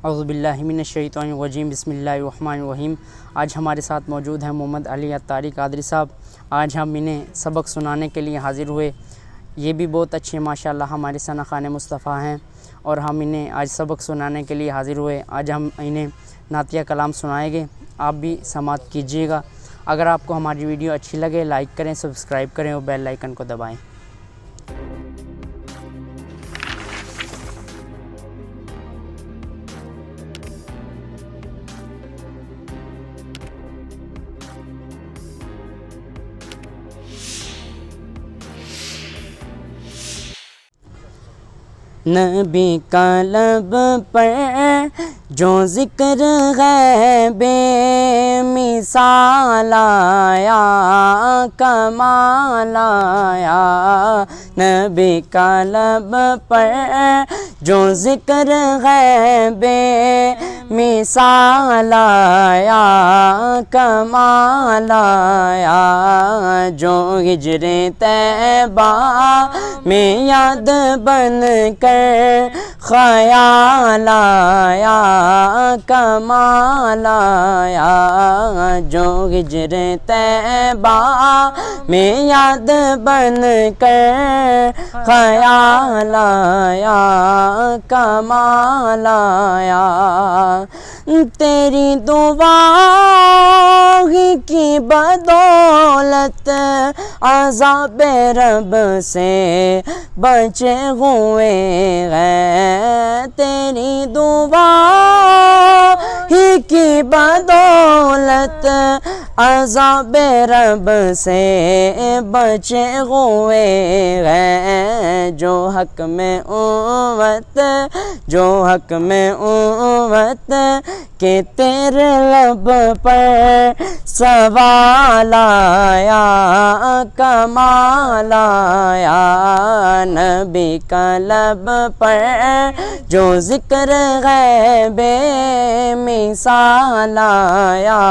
औज़ुबिल्लाहिमिनश्शैतानिर्रजीम बिस्मिल्लाहिर्रहमानिर्रहीम। आज हमारे साथ मौजूद हैं मोहम्मद अली अत्तारी कादरी साहब। आज हम इन्हें सबक सुनाने के लिए हाज़िर हुए। ये भी बहुत अच्छे माशाअल्लाह हमारे सना खाने मुस्तफ़ा हैं और हम इन्हें आज सबक सुनाने के लिए हाज़िर हुए। आज हम इन्हें नातिया कलाम सुनाएंगे, आप भी समाअत कीजिएगा। अगर आपको हमारी वीडियो अच्छी लगे लाइक करें, सब्सक्राइब करें और बेल आइकन को दबाएँ। नबी का लब पर जो ज़िक्र है बेमिसाल आया, कमाल आया। नबी का लब पर जो ज़िक्र है बेमिसाल आया, कमाल आया। जो हिजरे तैबा में याद बन कर ख़याल आया, कमाल आया। जो हिजरे तैबा में याद बन कर ख़याल आया, कमाल आया। तेरी दुआ की बदौलत अज़ाब रब से बचे हुए हैं। तेरी दुआ की बदौलत अज़ाब रब से बचे हुए हैं। जो हक में उम्मत, जो हक में उम्मत के तेरे लब पर सवाल आया, कमाल आया। नबी का लब पर जो ज़िक्र है बेमिसाल आया,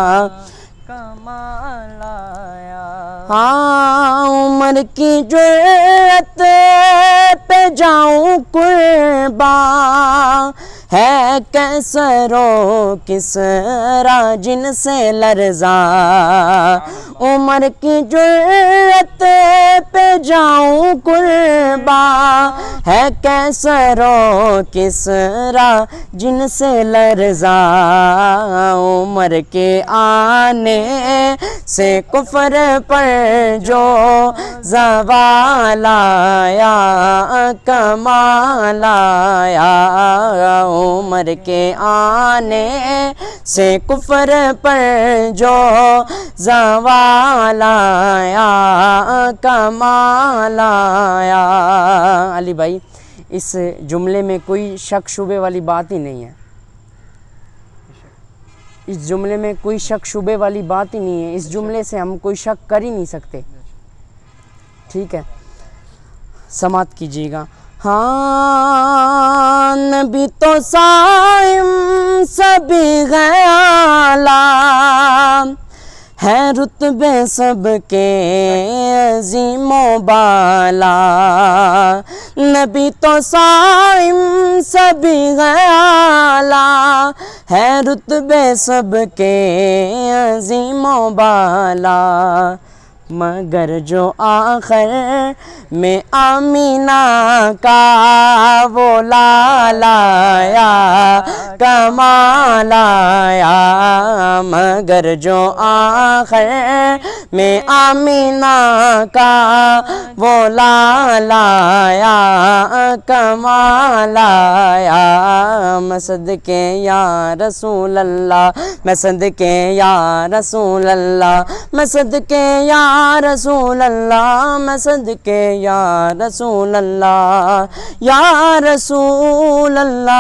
कमाल आया। हाँ, उम्र की जुर्रत पे जाऊं कुर्बान, है कैसरो किसरा जिनसे लर्ज़ा। उम्र की जुर्रत पे जाऊं कुर्बान, है कैसरो किसरा जिनसे लर्ज़ा। उम्र के आने से कुफ्र पर जो ज़वाल आया, कमाल आया। उम्र के आने से कुफ्र पर जो ज़वाल आया, कमाल आया। अली भाई, इस जुमले में कोई शक शुबे वाली बात ही नहीं है। इस जुमले में कोई शक शुबे वाली बात ही नहीं है। इस जुमले से हम कोई शक कर ही नहीं सकते। ठीक है, समाअत कीजिएगा। हाँ, नबी तो साइम सभी गयाला, है रुतबे सबके अज़ीमो बाला। नबी तो साइम सभी गयाला, है रुतबे सबके अज़ीमो बाला। मगर जो आखिर में आमीना का वो लाल आया, कमाल आया। मगर जो आखिर में आमीना का वो लाल आया, कमाल आया। मैं सदके या रसूल अल्लाह, मैं सदके या रसूल अल्लाह, मैं सदके या रसूल अल्लाह, मैं सदके या रसूल अल्लाह, या रसूल अल्लाह।